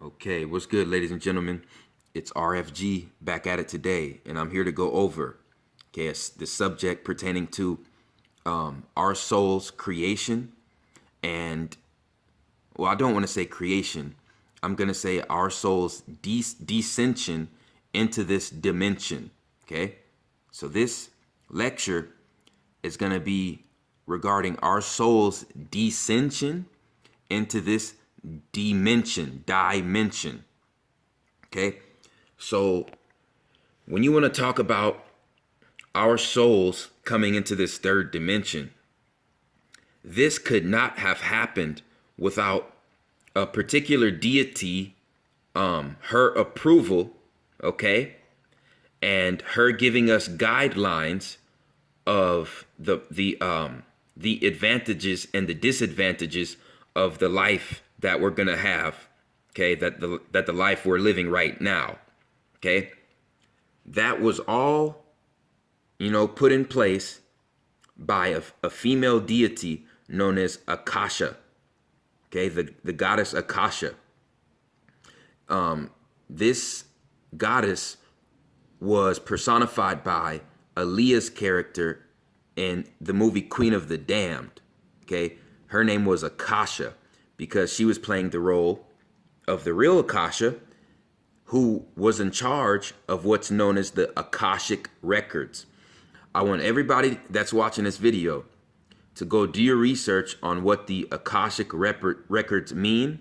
Okay, what's good, ladies and gentlemen? It's RFG back at it today, and I'm here to go over, it's the subject pertaining to our soul's creation and, well, I don't want to say creation. I'm going to say our soul's descension into this dimension, okay? So this lecture is going to be regarding our soul's descension into this dimension. Okay, so when you want to talk about our souls coming into this third dimension, this could not have happened without a particular deity, her approval, okay, and her giving us guidelines of the advantages and the disadvantages of the life that we're gonna have, okay, that the life we're living right now, okay, that was all, put in place by a female deity known as Akasha, okay, the goddess Akasha. This goddess was personified by Aaliyah's character in the movie Queen of the Damned, okay. Her name was Akasha because she was playing the role of the real Akasha, who was in charge of what's known as the Akashic records. I want everybody that's watching this video to go do your research on what the Akashic records mean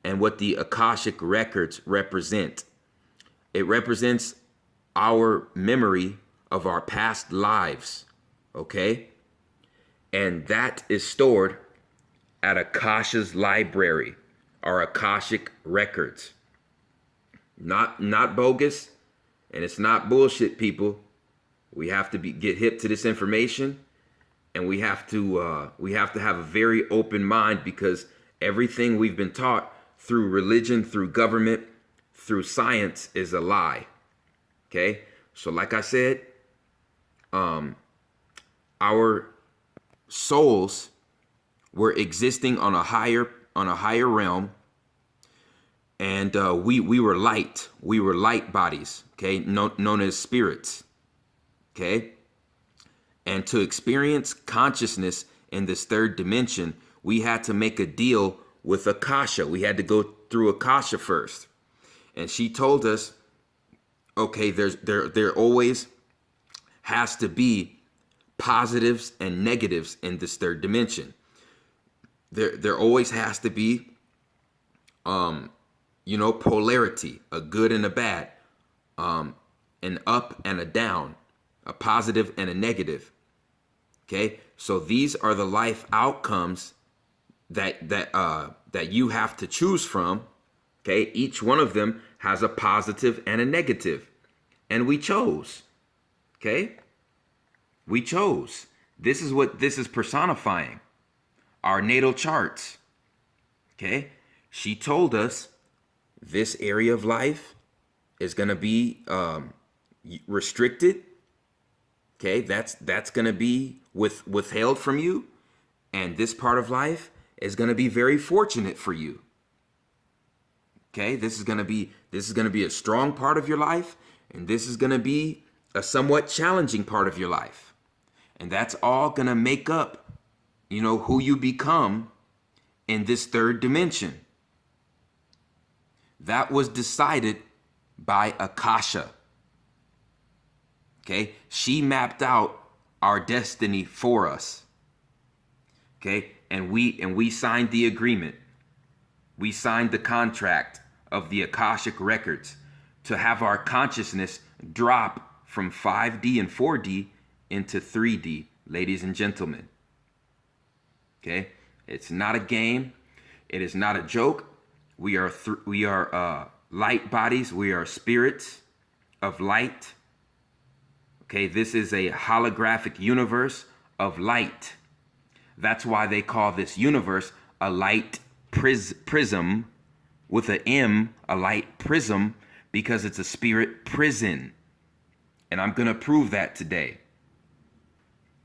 and what the Akashic records represent. It represents our memory of our past lives, okay? And that is stored at Akasha's library, our Akashic records. Not bogus, and it's not bullshit, people. We have to get hip to this information, and we have to have a very open mind, because everything we've been taught through religion, through government, through science is a lie. Okay? So like I said, our souls were existing on a higher realm, and we were light. We were light bodies, okay, known as spirits, okay. And to experience consciousness in this third dimension, we had to make a deal with Akasha. We had to go through Akasha first, and she told us, okay, there always has to be positives and negatives in this third dimension. There always has to be, polarity, a good and a bad, an up and a down, a positive and a negative. Okay, so these are the life outcomes that you have to choose from. Okay, each one of them has a positive and a negative, and we chose. Okay, we chose. This is what this is personifying. Our natal charts. Okay, she told us this area of life is going to be restricted. Okay, that's going to be withheld from you, and this part of life is going to be very fortunate for you. Okay, this is going to be a strong part of your life, and this is going to be a somewhat challenging part of your life, and that's all going to make up, who you become in this third dimension. That was decided by Akasha. Okay, she mapped out our destiny for us. Okay, and we signed the agreement. We signed the contract of the Akashic records to have our consciousness drop from 5D and 4D into 3D, ladies and gentlemen. Okay, it's not a game. It is not a joke. We are light bodies. We are spirits of light. Okay, this is a holographic universe of light. That's why they call this universe a light prism with an M, a light prism, because it's a spirit prison. And I'm going to prove that today.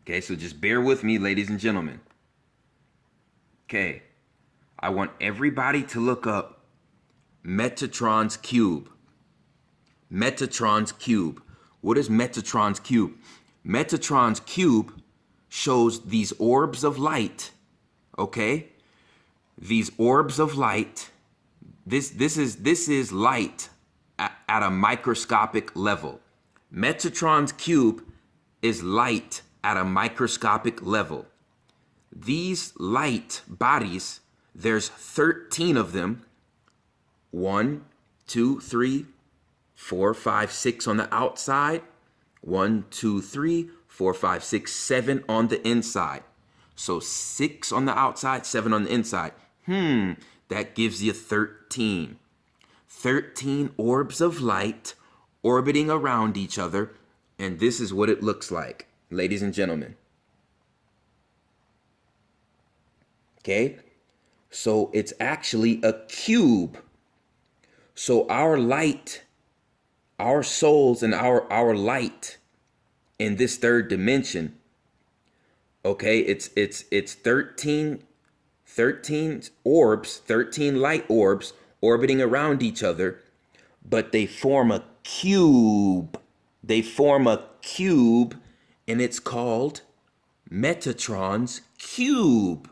Okay, so just bear with me, ladies and gentlemen. Okay, I want everybody to look up Metatron's cube. Metatron's cube. What is Metatron's cube? Metatron's cube shows these orbs of light, okay? These orbs of light. This is light at a microscopic level. Metatron's cube is light at a microscopic level. These light bodies, there's 13 of them. 1, 2, 3, 4, 5, 6 on the outside. 1, 2, 3, 4, 5, 6, 7 on the inside. So 6 on the outside, 7 on the inside. That gives you 13. 13 orbs of light orbiting around each other. And this is what it looks like, ladies and gentlemen. Okay? So it's actually a cube. So our light, our souls and our light in this third dimension, okay, it's 13 orbs, 13 light orbs orbiting around each other, but they form a cube. They form a cube, and it's called Metatron's cube.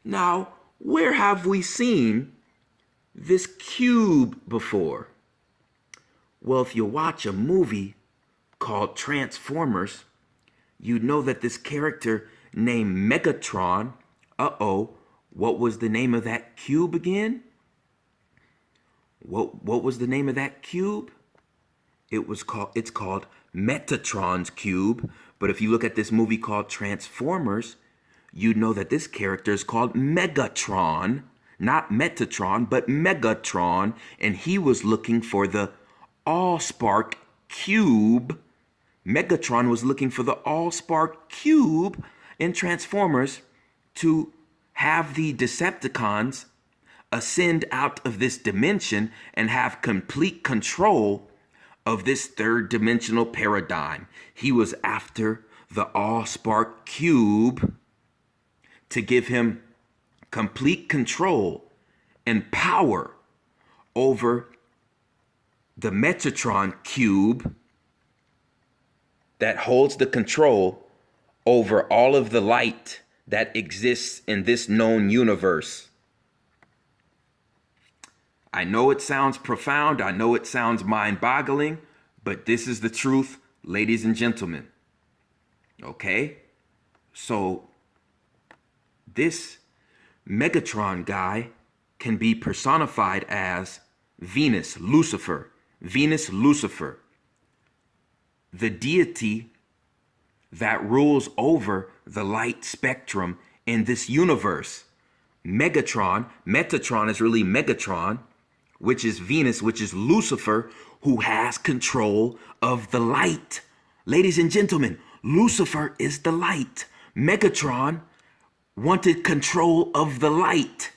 Now, where have we seen this cube before? Well, if you watch a movie called Transformers, you know that this character named Megatron, what was the name of that cube again? What was the name of that cube? It's called Metatron's cube. But if you look at this movie called Transformers, you know that this character is called Megatron, not Metatron, but Megatron, and he was looking for the Allspark cube. Megatron was looking for the Allspark cube in Transformers to have the Decepticons ascend out of this dimension and have complete control of this third dimensional paradigm. He was after the Allspark cube to give him complete control and power over the Metatron cube that holds the control over all of the light that exists in this known universe. I know it sounds profound. I know it sounds mind-boggling, but this is the truth, ladies and gentlemen. Okay? So this Megatron guy can be personified as Venus, Lucifer. Venus, Lucifer. The deity that rules over the light spectrum in this universe. Metatron is really Megatron, which is Venus, which is Lucifer, who has control of the light. Ladies and gentlemen, Lucifer is the light. Megatron wanted control of the light.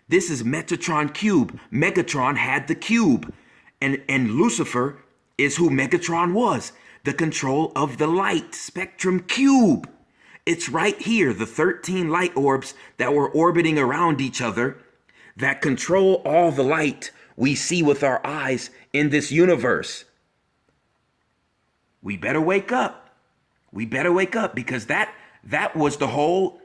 This is Metatron cube. Megatron had the cube. And Lucifer is who Megatron was. The control of the light spectrum cube. It's right here, the 13 light orbs that were orbiting around each other that control all the light we see with our eyes in this universe. We better wake up. We better wake up, because that was the whole,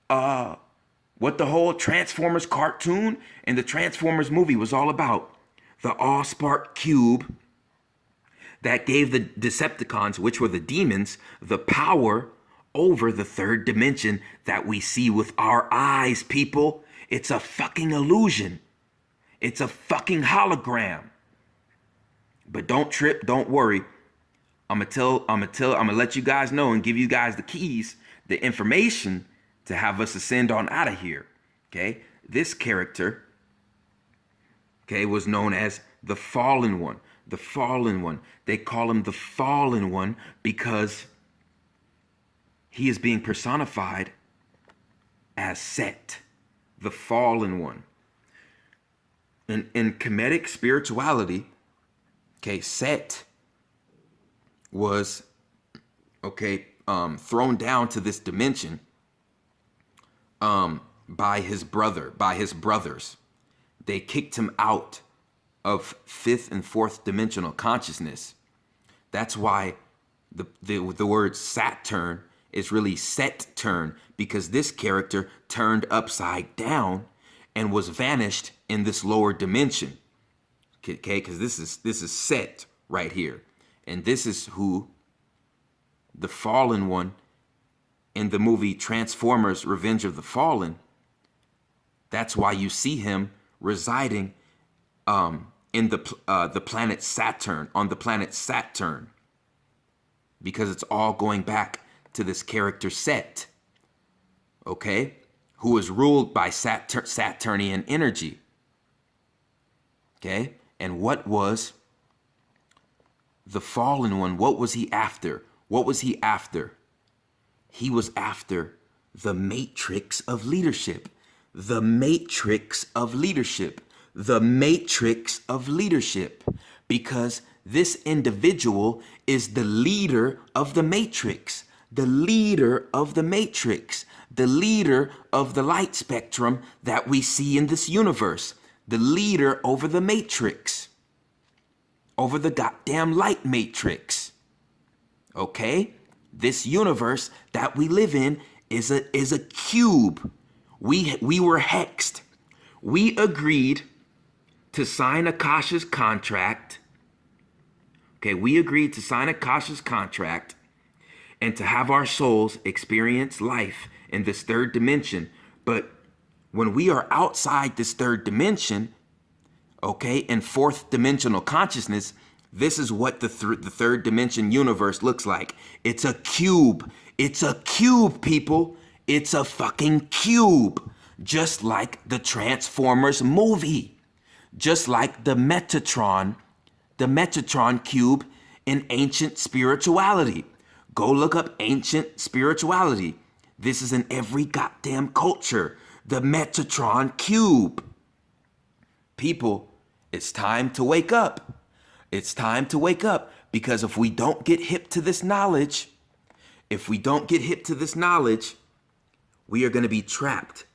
what the whole Transformers cartoon and the Transformers movie was all about. The Allspark cube that gave the Decepticons, which were the demons, the power over the third dimension that we see with our eyes, people. It's a fucking illusion. It's a fucking hologram. But don't trip, don't worry. I'm gonna let you guys know and give you guys the keys, the information to have us ascend on out of here. Okay? This character, okay, was known as the Fallen One. The Fallen One. They call him the Fallen One because he is being personified as Set, the Fallen One. In Kemetic spirituality, okay, Set was, okay, thrown down to this dimension by his brothers. They kicked him out of fifth and fourth dimensional consciousness. That's why the word Saturn is really set turn, because this character turned upside down and was vanished in this lower dimension. Okay, because this is Set right here. And this is who the fallen one in the movie Transformers Revenge of the Fallen. That's why you see him residing in the planet Saturn, on the planet Saturn, because it's all going back to this character Set, okay, who is ruled by Saturnian energy. Okay, and what was the fallen one? What was he after? What was he after? He was after the matrix of leadership. The matrix of leadership. The matrix of leadership. Because this individual is the leader of the matrix. The leader of the matrix. The leader of the light spectrum that we see in this universe. The leader over the matrix. Over the goddamn light matrix. Okay? This universe that we live in is a cube. We were hexed. We agreed to sign Akasha's contract. Okay, we agreed to sign Akasha's contract and to have our souls experience life in this third dimension. But when we are outside this third dimension, okay, in fourth dimensional consciousness, this is what the third dimension universe looks like. It's a cube. It's a cube, people. It's a fucking cube. Just like the Transformers movie. Just like the Metatron cube in ancient spirituality. Go look up ancient spirituality. This is in every goddamn culture. The Metatron cube. People, it's time to wake up. It's time to wake up, because if we don't get hip to this knowledge, we are going to be trapped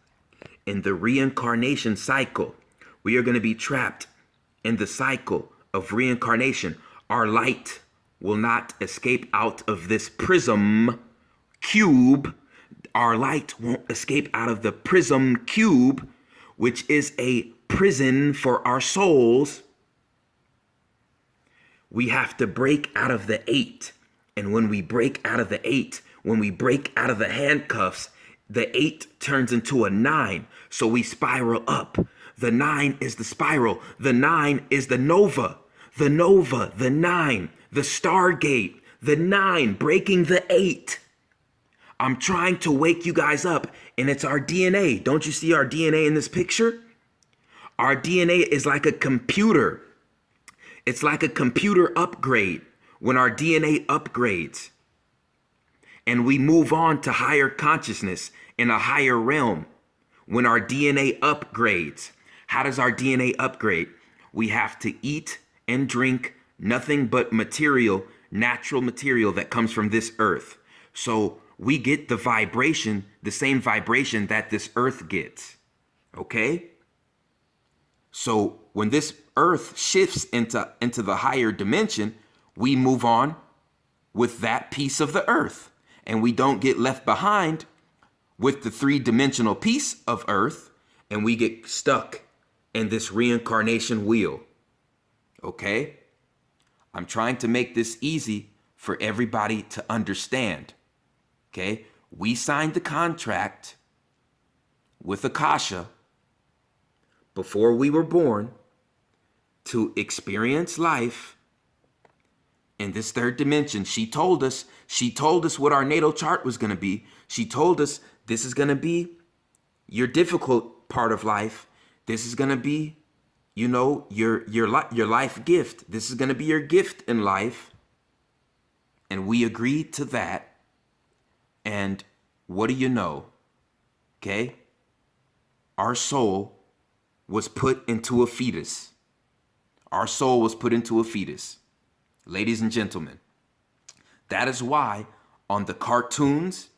in the reincarnation cycle. We are going to be trapped in the cycle of reincarnation. Our light will not escape out of this prism cube. Our light won't escape out of the prism cube, which is a prison for our souls. We have to break out of the 8. And when we break out of the 8, when we break out of the handcuffs, the 8 turns into a 9. So we spiral up. The 9 is the spiral. The 9 is the nova. The nova, the 9, the stargate, the 9, breaking the 8. I'm trying to wake you guys up, and it's our DNA. Don't you see our DNA in this picture? Our DNA is like a computer. It's like a computer upgrade when our DNA upgrades and we move on to higher consciousness in a higher realm. When our DNA upgrades, how does our DNA upgrade? We have to eat and drink nothing but material, natural material that comes from this earth. So we get the vibration, the same vibration that this earth gets. Okay? So when this earth shifts into the higher dimension, we move on with that piece of the earth. And we don't get left behind with the three-dimensional piece of earth, and we get stuck in this reincarnation wheel. Okay? I'm trying to make this easy for everybody to understand. Okay? We signed the contract with Akasha before we were born to experience life in this third dimension. She told us what our natal chart was going to be. She told us this is going to be your difficult part of life. This is going to be, your life gift. This is going to be your gift in life. And we agreed to that. And what do you know? Okay? Our soul was put into a fetus. Our soul was put into a fetus. Ladies and gentlemen, that is why on the cartoons,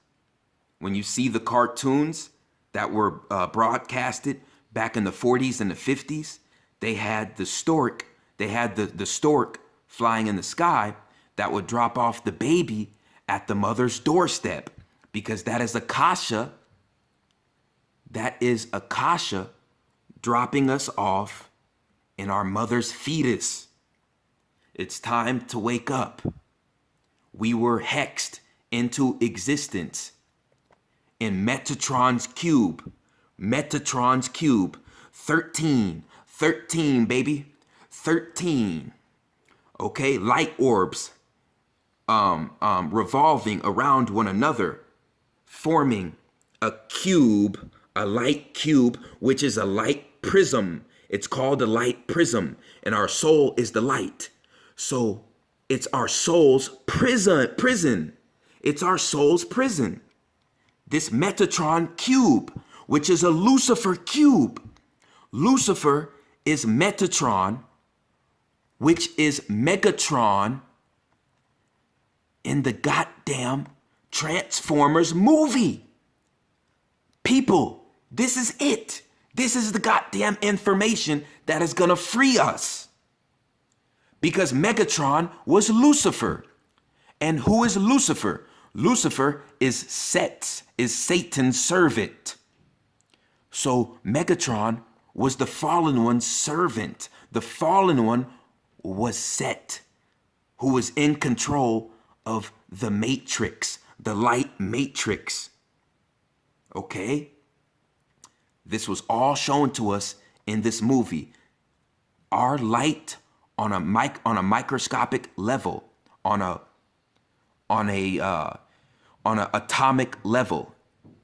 when you see the cartoons that were broadcasted back in the 40s and the 50s, they had the stork, they had the stork flying in the sky that would drop off the baby at the mother's doorstep, because that is Akasha. That is Akasha dropping us off in our mother's fetus. It's time to wake up. We were hexed into existence in Metatron's cube. Metatron's cube. 13, baby. 13. Okay, light orbs revolving around one another, forming a cube, a light cube, which is a light prism. It's called a light prism, and our soul is the light. So it's our soul's prison. It's our soul's prison. This Metatron cube, which is a Lucifer cube. Lucifer is Metatron, which is Megatron in the goddamn Transformers movie. People, this is it. This is the goddamn information that is gonna free us. Because Megatron was Lucifer. And who is Lucifer? Lucifer is Satan's servant. So Megatron was the fallen one's servant. The fallen one was Set, who was in control of the matrix, the light matrix. Okay? This was all shown to us in this movie. Our light on a microscopic level, on a atomic level,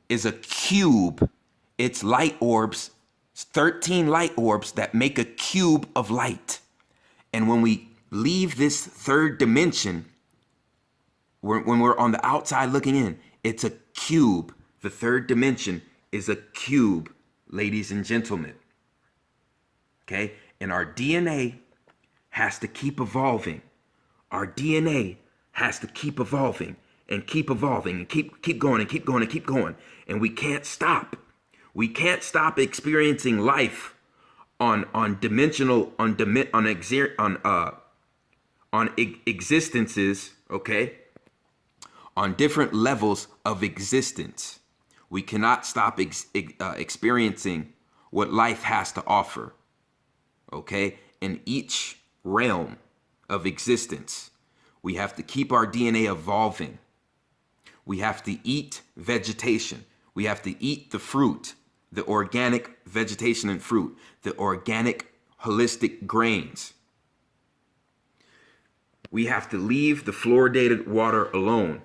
is a cube. It's light orbs, 13 light orbs that make a cube of light. And when we leave this third dimension, when we're on the outside looking in, it's a cube. The third dimension is a cube, ladies and gentlemen. Okay? And our DNA has to keep evolving. Our DNA has to keep evolving and keep evolving and keep going and keep going and keep going. And we can't stop. We can't stop experiencing life on existences, okay? On different levels of existence. We cannot stop experiencing what life has to offer, okay? In each realm of existence, we have to keep our DNA evolving. We have to eat vegetation. We have to eat the fruit, the organic vegetation and fruit, the organic holistic grains. We have to leave the fluoridated water alone.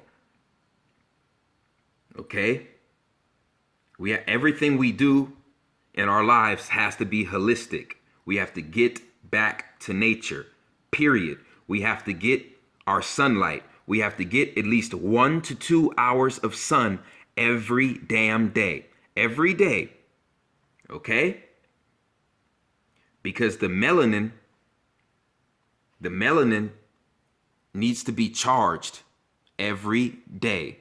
Okay? Everything we do in our lives has to be holistic. We have to get back to nature, period. We have to get our sunlight. We have to get at least 1 to 2 hours of sun every damn day. Every day. Okay? Because the melanin needs to be charged every day.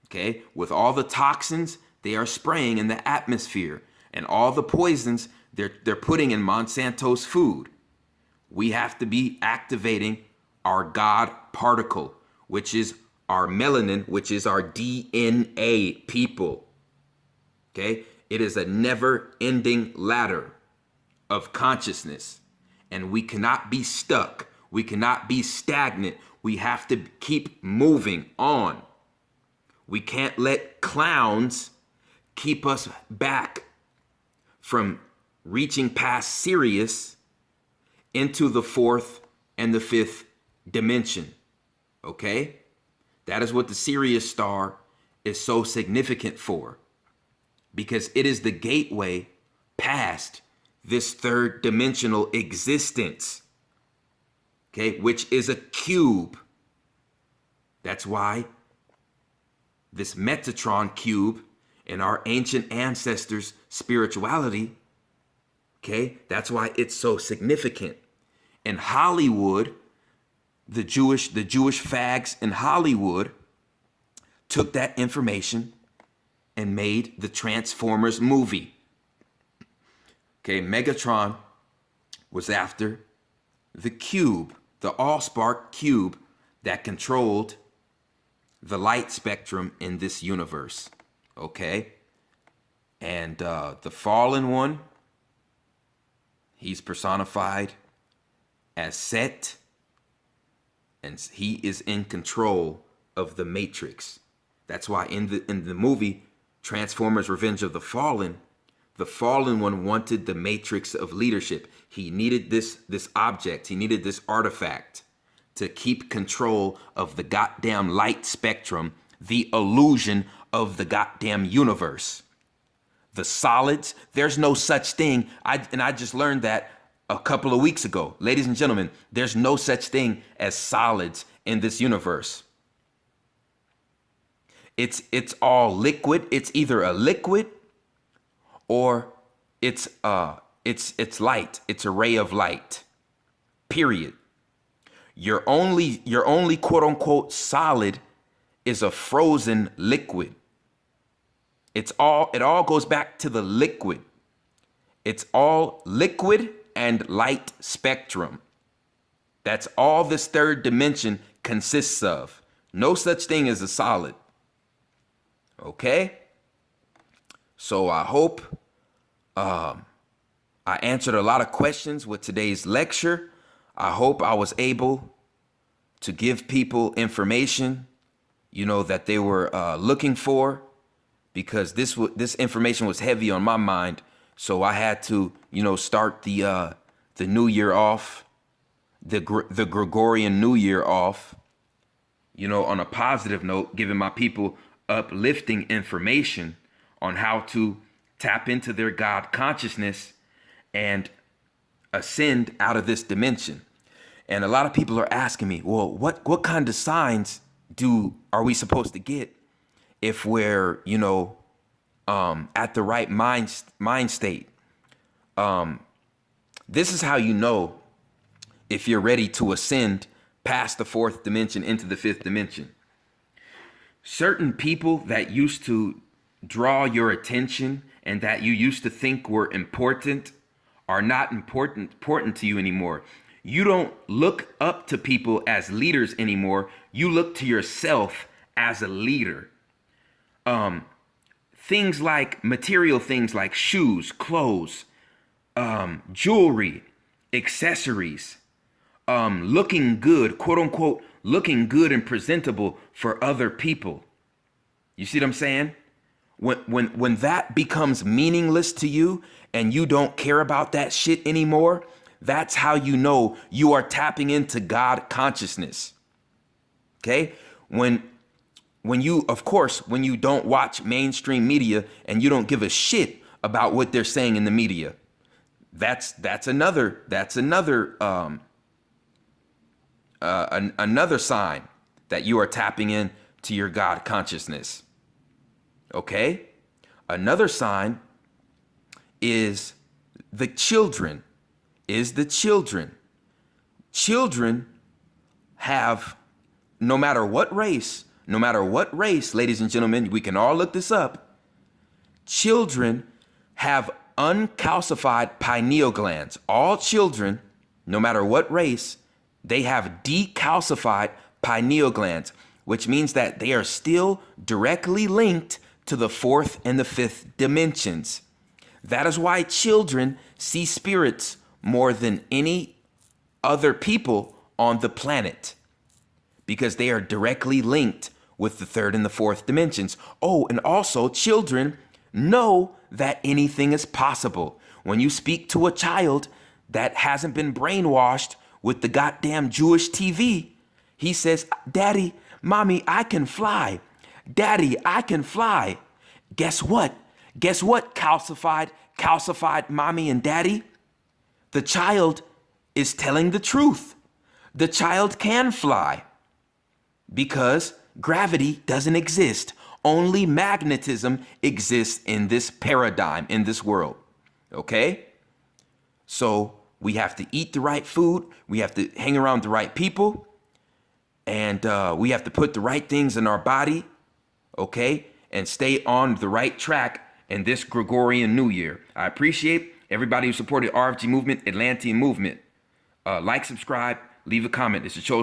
Okay? With all the toxins they are spraying in the atmosphere and all the poisons they're putting in Monsanto's food, we have to be activating our God particle, which is our melanin, which is our DNA, people. Okay? It is a never-ending ladder of consciousness, and we cannot be stuck. We cannot be stagnant. We have to keep moving on. We can't let clowns keep us back from reaching past Sirius into the 4th and the 5th dimension. Okay? That is what the Sirius star is so significant for, because it is the gateway past this 3rd dimensional existence. Okay? Which is a cube. That's why this Metatron cube in our ancient ancestors' spirituality, okay, that's why it's so significant. In Hollywood, the Jewish fags in Hollywood took that information and made the Transformers movie. Okay, Megatron was after the cube, the all-spark cube that controlled the light spectrum in this universe. Okay? And the fallen one, he's personified as Set, and he is in control of the Matrix. That's why in the movie Transformers Revenge of the Fallen one wanted the Matrix of leadership. He needed this object, he needed this artifact to keep control of the goddamn light spectrum, the illusion of the goddamn universe. The solids, there's no such thing. I just learned that a couple of weeks ago. Ladies and gentlemen, there's no such thing as solids in this universe. It's all liquid. It's either a liquid or it's light. It's a ray of light. Period. Your only quote unquote solid is a frozen liquid. It all goes back to the liquid. It's all liquid and light spectrum. That's all this third dimension consists of. No such thing as a solid. Okay? So I hope I answered a lot of questions with today's lecture. I hope I was able to give people information, that they were looking for, because this information was heavy on my mind. So I had to, start the new year off, the Gregorian New Year off, on a positive note, giving my people uplifting information on how to tap into their God consciousness and ascend out of this dimension. And a lot of people are asking me, well, what kind of signs are we supposed to get if we're, at the right mind state? This is how you know if you're ready to ascend past the fourth dimension into the fifth dimension. Certain people that used to draw your attention and that you used to think were important are not important to you anymore. You don't look up to people as leaders anymore. You look to yourself as a leader. Things like material things like shoes, clothes, jewelry, accessories, looking good, quote unquote, looking good and presentable for other people. You see what I'm saying? When that becomes meaningless to you and you don't care about that shit anymore, that's how you know you are tapping into God consciousness. Okay? When you don't watch mainstream media and you don't give a shit about what they're saying in the media, that's another sign that you are tapping in to your God consciousness. Okay? Another sign is the children. Children have, no matter what race, ladies and gentlemen, we can all look this up. Children have uncalcified pineal glands. All children, no matter what race, they have decalcified pineal glands, which means that they are still directly linked to the fourth and the fifth dimensions. That is why children see spirits more than any other people on the planet, because they are directly linked with the third and the fourth dimensions. Oh, and also children know that anything is possible. When you speak to a child that hasn't been brainwashed with the goddamn Jewish TV, he says, Daddy, Mommy, I can fly. Daddy, I can fly. Guess what? Calcified Mommy and Daddy? The child is telling the truth. The child can fly because gravity doesn't exist. Only magnetism exists in this paradigm, in this world. Okay? So we have to eat the right food. We have to hang around the right people. And we have to put the right things in our body. Okay? And stay on the right track in this Gregorian New Year. I appreciate Everybody who supported RFG movement, Atlantean movement, like, subscribe, leave a comment. It's a chosen